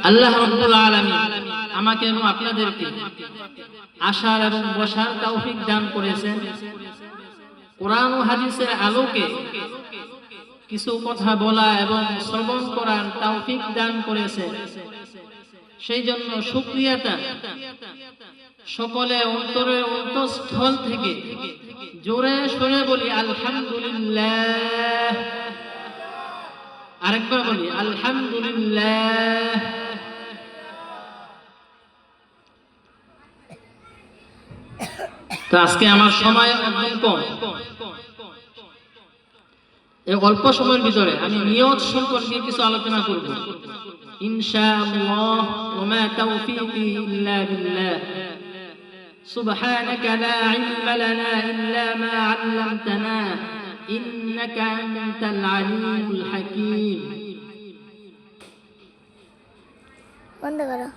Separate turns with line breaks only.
আল্লাহ রাব্বুল আলামিন আমাকে এবং আপনাদেরকে আসার এবং বসার তৌফিক দান করেছেন। কোরআন ও হাদিসের আলোকে কিছু কথা বলা এবং শ্রবণ করার তৌফিক দান করেছেন। সেই জন্য শুকরিয়াটা সকলে অন্তরের অন্তঃস্থল থেকে জোরে সোরে বলি আলহামদুলিল্লাহ। আরেকবার বলি আলহামদুলিল্লাহ। তো আজকে আমার সময় একদম কম, এই অল্প সময়ের ভিতরে আমি নিয়ত সম্পর্কে কিছু আলোচনা করব ইনশাআল্লাহ। ওয়া মা তাওফীকি ইল্লা বিল্লাহ। সুবহানাকা লা ইলমা লানা ইল্লা মা 'আল্লামতানা ইন্নাকা আনতাল আলিমুল হাকীম।
বন্ধ করো।